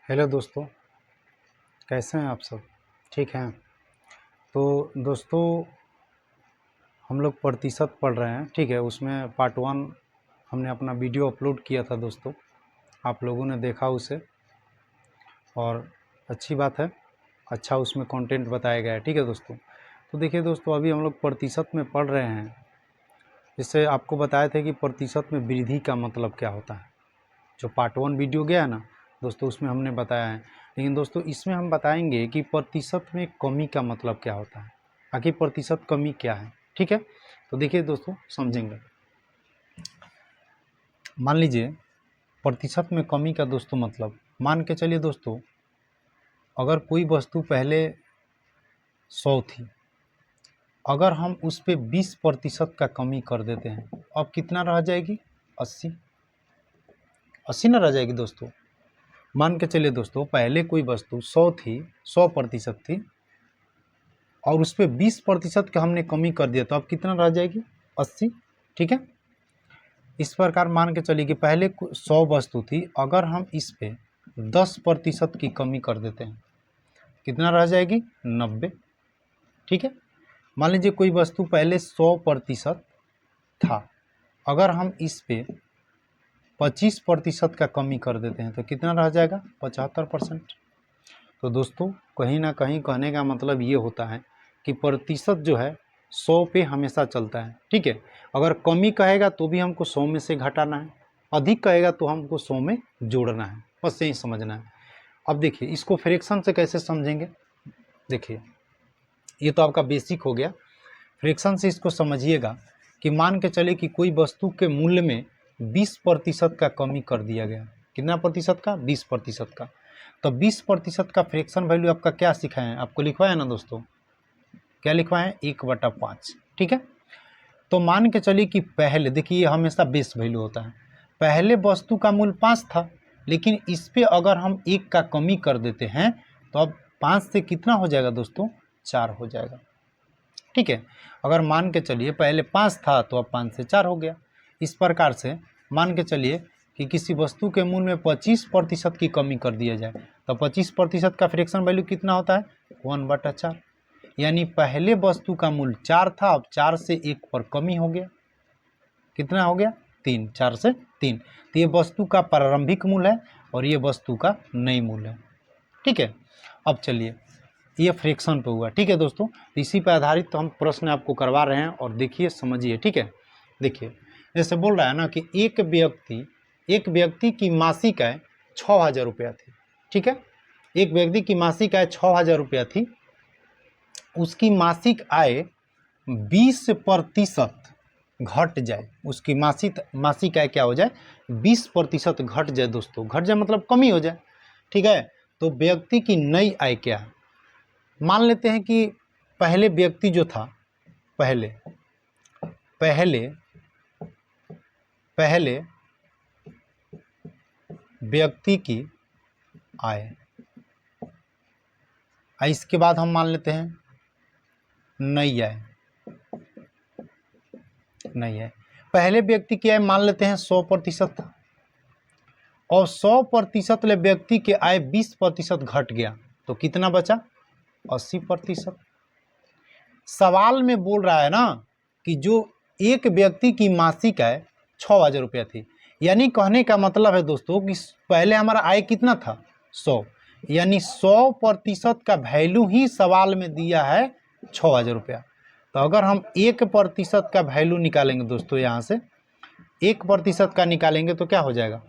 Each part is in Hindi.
हेलो दोस्तों, कैसे हैं आप सब? ठीक हैं? तो दोस्तों, हम लोग प्रतिशत पढ़ रहे हैं, ठीक है। उसमें पार्ट 1 हमने अपना वीडियो अपलोड किया था दोस्तों, आप लोगों ने देखा उसे और अच्छी बात है, अच्छा उसमें कंटेंट बताया गया है, ठीक है दोस्तों। तो देखिए दोस्तों, अभी हम लोग प्रतिशत में पढ़ रहे हैं। इससे आपको बताए थे कि प्रतिशत में वृद्धि का मतलब क्या होता है। जो पार्ट 1 वीडियो गया है ना दोस्तों, उसमें हमने बताया है। लेकिन दोस्तों, इसमें हम बताएंगे कि प्रतिशत में कमी का मतलब क्या होता है, आखिर प्रतिशत कमी क्या है, ठीक है। तो देखिए दोस्तों, समझेंगे। मान लीजिए प्रतिशत में कमी का दोस्तों मतलब, मान के चलिए दोस्तों, अगर कोई वस्तु पहले 100 थी, अगर हम उस पर 20% का कमी कर देते हैं, अब कितना रह जाएगी? 80 ना रह जाएगी दोस्तों। मान के चलिए दोस्तों, पहले कोई वस्तु 100 थी, 100% थी, और उस पर 20% का हमने कमी कर दिया, तो अब कितना रह जाएगी? 80, ठीक है। इस प्रकार मान के चलिए कि पहले 100 वस्तु थी, अगर हम इस पे 10% की कमी कर देते हैं, कितना रह जाएगी? 90, ठीक है। मान लीजिए कोई वस्तु पहले 100% था, अगर हम इस पे 25% का कमी कर देते हैं, तो कितना रह जाएगा? 75%। तो दोस्तों, कहीं ना कहीं कहने का मतलब ये होता है कि प्रतिशत जो है 100 पे हमेशा चलता है, ठीक है। अगर कमी कहेगा तो भी हमको 100 में से घटाना है, अधिक कहेगा तो हमको 100 में जोड़ना है, बस यही समझना है। अब देखिए, इसको फ्रैक्शन से कैसे समझेंगे। देखिए, ये तो आपका बेसिक हो गया। फ्रैक्शन से इसको समझिएगा कि मान के चले कि कोई वस्तु के मूल्य में 20% का कमी कर दिया गया। कितना प्रतिशत का? 20% का। तो 20% का फ्रैक्शन वैल्यू आपका क्या सिखाए हैं? आपको लिखवाया ना दोस्तों, क्या लिखवाए हैं? 1/5, ठीक है। तो मान के चलिए कि पहले, देखिए हमेशा बेस वैल्यू होता है, पहले वस्तु का मूल्य 5 था, लेकिन इस पे अगर हम 1 का कमी कर देते हैं, तो अब 5 से कितना हो जाएगा दोस्तों? 4 हो जाएगा, ठीक है। अगर मान के चलिए पहले 5 था, तो अब 5 से 4 हो गया। इस प्रकार से मान के चलिए कि किसी वस्तु के मूल्य में 25% की कमी कर दिया जाए, तो 25% का फ्रैक्शन वैल्यू कितना होता है? 1/4। यानी पहले वस्तु का मूल्य 4 था, अब 4 से 1 पर कमी हो गया, कितना हो गया? 3, 4 से 3। तो ये वस्तु का प्रारंभिक मूल्य है और ये वस्तु का नई मूल्य है, ठीक है। अब चलिए, ये फ्रैक्शन पे हुआ, ठीक है दोस्तों। इसी पे आधारित तो हम प्रश्न आपको करवा रहे हैं, और देखिए समझिए, ठीक है। देखिए, जैसे बोल रहा है ना कि एक व्यक्ति की मासिक आय 6,000 रुपया थी, ठीक है। एक व्यक्ति की मासिक आय 6,000 रुपया थी, उसकी मासिक आय 20% घट जाए, उसकी मासिक आय क्या हो जाए? 20% घट जाए दोस्तों। घट जाए मतलब कमी हो जाए, ठीक है। तो व्यक्ति की नई आय क्या है? मान लेते हैं कि पहले व्यक्ति जो था, पहले पहले पहले व्यक्ति की आय, इसके बाद हम मान लेते हैं नई आय। पहले व्यक्ति की आय मान लेते हैं 100% था, और 100% ले व्यक्ति की आय 20% घट गया, तो कितना बचा? 80%। सवाल में बोल रहा है ना कि जो एक व्यक्ति की मासिक आय 6,000 रुपया थी, यानी कहने का मतलब है दोस्तों कि पहले हमारा आय कितना था? 100, यानी 100% का वैल्यू ही सवाल में दिया है 6,000 रुपया। तो अगर हम 1% का वैल्यू निकालेंगे दोस्तों, यहाँ से 1% का निकालेंगे तो क्या हो जाएगा?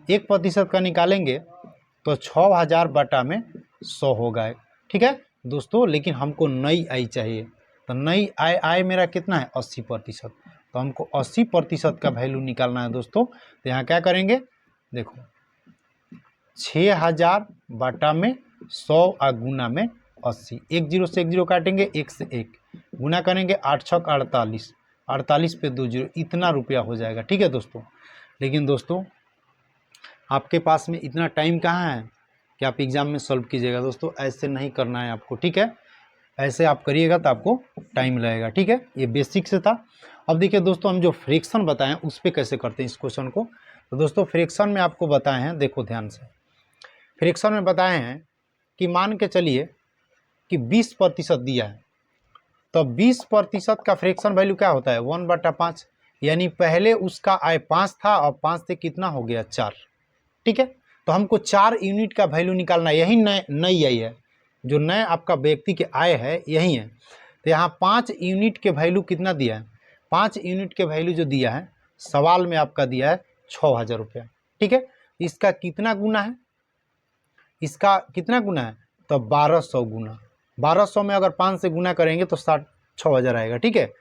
1% का निकालेंगे तो 6,000 बटा में 100 होगा, ठीक है दोस्तों। लेकिन हमको नई आय चाहिए, तो नई आय मेरा कितना है? 80%। तो हमको 80% का वैल्यू निकालना है दोस्तों। तो यहाँ क्या करेंगे? देखो, 6,000 बटा में 100 और गुना में 80, 1 0 से 1 0 काटेंगे, 1 से 1 गुना करेंगे, 8 6 48, 48 पे 2 0, इतना रुपया हो जाएगा, ठीक है दोस्तों। लेकिन दोस्तों, आपके पास में इतना टाइम कहाँ है कि आप एग्ज़ाम में सॉल्व कीजिएगा दोस्तों। ऐसे नहीं करना है आपको, ठीक है। ऐसे आप करिएगा तो आपको टाइम लगेगा, ठीक है। ये बेसिक से था। अब देखिए दोस्तों, हम जो फ्रैक्शन बताएं उस पर कैसे करते हैं इस क्वेश्चन को। तो दोस्तों, फ्रैक्शन में आपको बताए हैं, देखो ध्यान से, फ्रैक्शन में बताए हैं कि मान के चलिए कि 20% दिया है, तो 20% का फ्रैक्शन वैल्यू क्या होता है 1/5, यानी पहले उसका आय 5 था और 5 से कितना हो गया 4। ठीक है, तो हमको 4 यूनिट का वैल्यू निकालना है, यही नई आई है, जो नए आपका व्यक्ति के आय है यही है। तो यहाँ 5 यूनिट के वैल्यू कितना दिया है, 5 यूनिट के वैल्यू जो दिया है सवाल में आपका दिया है 6000 रुपया। ठीक है, इसका कितना गुना है, इसका कितना गुना है, तो 1200 गुना, 1200 में अगर 5 से गुना करेंगे तो 6000 आएगा। ठीक है,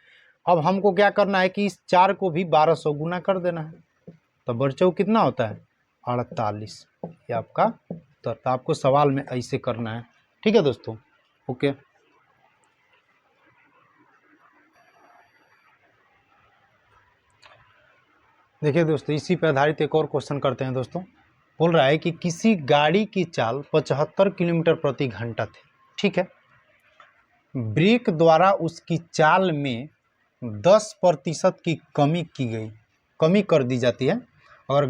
अब हमको क्या करना है कि इस 4 को भी 1200 गुना कर देना है, तो बच्चों कितना होता है 48, ये आपका उत्तर। तो आपको सवाल में ऐसे करना है। ठीक है दोस्तों, ओके। देखिए दोस्तों, इसी पर आधारित एक और क्वेश्चन करते हैं दोस्तों। बोल रहा है कि किसी गाड़ी की चाल 75 किलोमीटर प्रति घंटा थी। ठीक है, ब्रेक द्वारा उसकी चाल में 10% की कमी की गई, कमी कर दी जाती है। और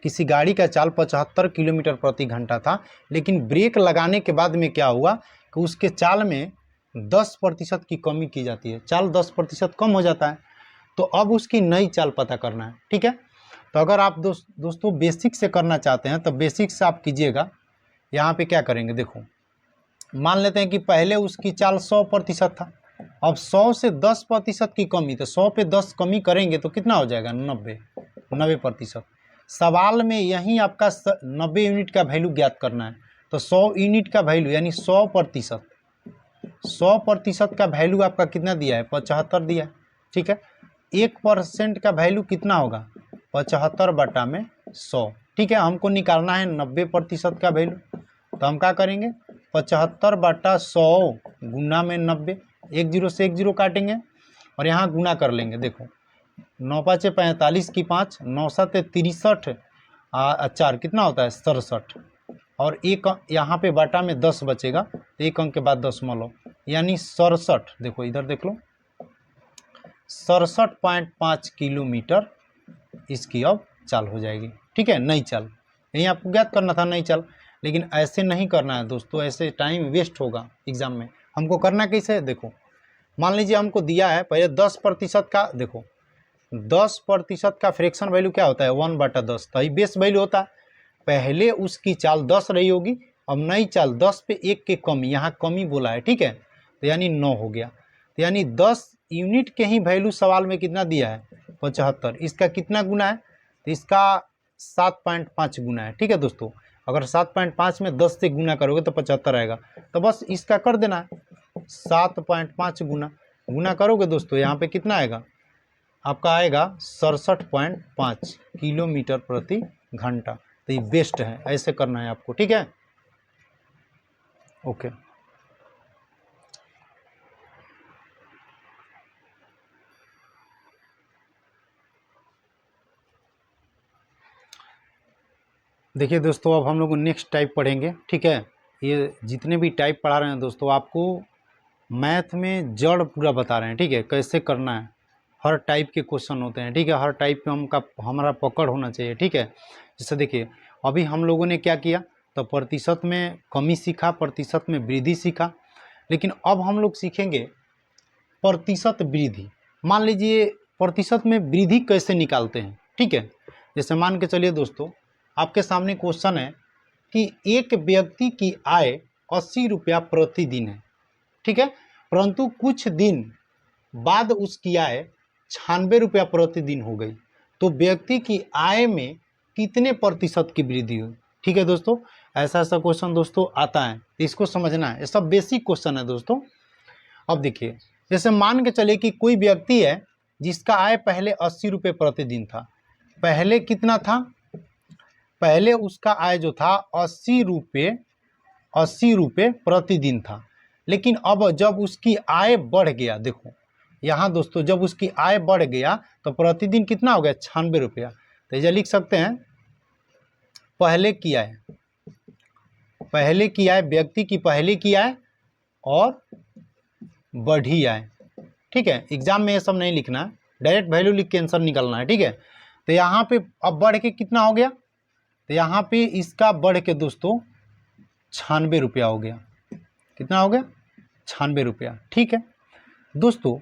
किसी गाड़ी का चाल 75 किलोमीटर प्रति घंटा था, लेकिन ब्रेक लगाने के बाद में क्या हुआ कि उसके चाल में 10% की कमी की जाती है, चाल 10% कम हो जाता है। तो अब उसकी नई चाल पता करना है। ठीक है, तो अगर आप दोस्तों बेसिक से करना चाहते हैं तो बेसिक से आप कीजिएगा। यहाँ पे क्या करेंगे, देखो मान लेते हैं कि पहले उसकी चाल 100% था, अब 100 से 10% की कमी, तो 100 पे 10 कमी करेंगे तो कितना हो जाएगा 90%। सवाल में यहीं आपका 90 यूनिट का वैल्यू ज्ञात करना है, तो 100 यूनिट का वैल्यू यानी 100%, 100% का वैल्यू आपका कितना दिया है 75 दिया है। ठीक है, 1% का वैल्यू कितना होगा 75/100। ठीक है, हमको निकालना है 90% का वैल्यू, तो हम क्या करेंगे 75/100 गुना में 90, 1 0 से 1 0 काटेंगे और यहाँ गुना कर लेंगे। देखो 9 5 45 की 5, 9 7 63, 4 कितना होता है 67, और एक यहाँ पे बाटा में 10 बचेगा, तो एक अंक के बाद 10 लो, यानी 67। देखो इधर देख लो 67.5 किलोमीटर इसकी अब चाल हो जाएगी। ठीक है, नई चाल, यही आपको ज्ञात करना था नई चाल, लेकिन ऐसे नहीं करना है दोस्तों, ऐसे टाइम वेस्ट होगा एग्जाम में। हमको करना कैसे है, देखो मान लीजिए हमको दिया है पहले 10% का, देखो 10% का फ्रैक्शन वैल्यू क्या होता है 1/10, तो ये बेस वैल्यू होता है। पहले उसकी चाल 10 रही होगी, अब नई चाल 10 पे 1 के कमी, यहाँ कमी बोला है। ठीक है, तो यानी 9 हो गया, तो यानी 10 यूनिट के ही वैल्यू सवाल में कितना दिया है 75, इसका कितना गुना है, तो इसका 7.5 गुना है। ठीक है दोस्तों, अगर 7.5 में 10 से गुना करोगे तो 75 आएगा, तो बस इसका कर देना है 7.5 गुना करोगे दोस्तों, यहाँ पे कितना आएगा आपका आएगा 67.5 किलोमीटर प्रति घंटा। तो ये बेस्ट है, ऐसे करना है आपको। ठीक है, ओके। देखिए दोस्तों, अब हम लोग नेक्स्ट टाइप पढ़ेंगे। ठीक है, ये जितने भी टाइप पढ़ा रहे हैं दोस्तों, आपको मैथ में जड़ पूरा बता रहे हैं। ठीक है, कैसे करना है, हर टाइप के क्वेश्चन होते हैं। ठीक है, हर टाइप में हमारा पकड़ होना चाहिए। ठीक है, जैसे देखिए अभी हम लोगों ने क्या किया, तो प्रतिशत में कमी सीखा, प्रतिशत में वृद्धि सीखा, लेकिन अब हम लोग सीखेंगे प्रतिशत वृद्धि। मान लीजिए प्रतिशत में वृद्धि कैसे निकालते हैं। ठीक है, जैसे मान के चलिए दोस्तों, आपके सामने क्वेश्चन है कि एक व्यक्ति की आय 80 रुपया प्रतिदिन है। ठीक है, परंतु कुछ दिन बाद उसकी आय 96 रुपया प्रतिदिन हो गई, तो व्यक्ति की आय में कितने प्रतिशत की वृद्धि हुई। ठीक है दोस्तों, ऐसा क्वेश्चन दोस्तों आता है, तो इसको समझना है, ये सब बेसिक क्वेश्चन है दोस्तों। अब देखिए, जैसे मान के चले कि कोई व्यक्ति है जिसका आय पहले 80 रुपये प्रतिदिन था, पहले कितना था, पहले उसका आय जो था 80 रुपये प्रतिदिन था, लेकिन अब जब उसकी आय बढ़ गया, देखो यहाँ दोस्तों जब उसकी आय बढ़ गया तो प्रतिदिन कितना हो गया 96 रुपया। तो ये लिख सकते हैं पहले की आय, व्यक्ति की पहले की आय और बढ़ी आय। ठीक है, एग्जाम में ये सब नहीं लिखना, डायरेक्ट वैल्यू लिख के आंसर निकालना है। ठीक है, तो यहाँ पे अब बढ़ के कितना हो गया, तो यहाँ पे इसका बढ़ के दोस्तों ₹96 हो गया। कितना हो गया? ₹96। ठीक है दोस्तों,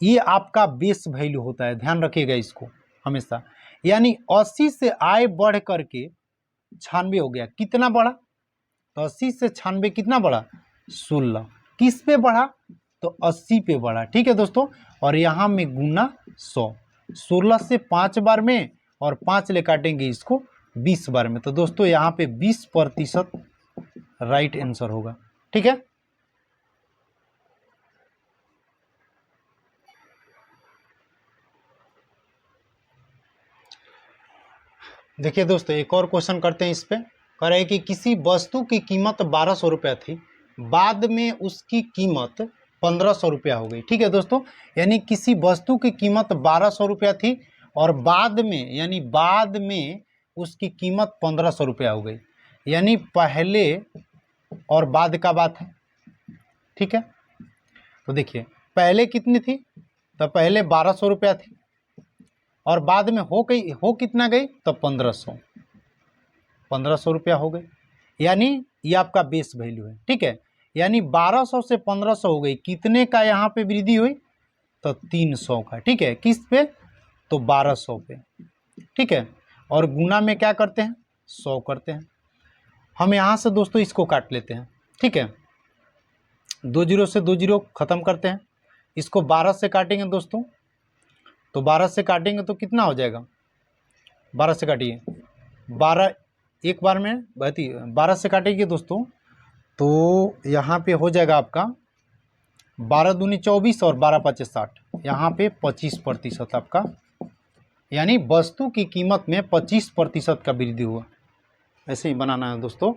ये आपका बेस वैल्यू होता है, ध्यान रखिएगा इसको हमेशा। यानी 80 से आय बढ़ करके 96 हो गया। कितना बढ़ा? तो 80 से 96 कितना बढ़ा? 16। किस पे बढ़ा? तो 80 पे बढ़ा। ठीक है दोस्तों, और यहाँ में गुना 100, 16 से 5 बार में और 5 ले काटेंगे इसको 20 बार में। तो दोस्तों यहाँ पे 20% राइट आंसर होगा। ठीक है, देखिए दोस्तों एक और क्वेश्चन करते हैं इस पे। कह रहे हैं कि किसी वस्तु की कीमत 1200 रुपया थी, बाद में उसकी कीमत 1500 रुपया हो गई। ठीक है दोस्तों, यानी किसी वस्तु की कीमत 1200 रुपया थी और बाद में, यानी बाद में उसकी कीमत 1500 रुपया हो गई। यानी पहले और बाद का बात है। ठीक है, तो देखिए पहले कितनी थी? तो पहले 1200 रुपया थी और बाद में हो कितना गई? तो 1500 रुपया हो गई। यानी ये आपका बेस वैल्यू है। ठीक है, यानी 1200 से 1500 हो गई। कितने का यहाँ पे वृद्धि हुई? तो 300 का। ठीक है, किस पे? तो 1200 पे। ठीक है, और गुना में क्या करते हैं? 100 करते हैं। हम यहाँ से दोस्तों इसको काट लेते हैं। ठीक है, 2 जीरो से 2 जीरो खत्म करते हैं। इसको 12 से काटेंगे दोस्तों, तो 12 से काटेंगे तो कितना हो जाएगा? 12 से काटिए, 12 एक बार में बहती 12 से काटेंगे दोस्तों, तो यहाँ पे हो जाएगा आपका 12 दूनी 24 और 12 पचे 60। यहाँ पे 25% आपका, यानी वस्तु की कीमत में 25% का वृद्धि हुआ। ऐसे ही बनाना है दोस्तों।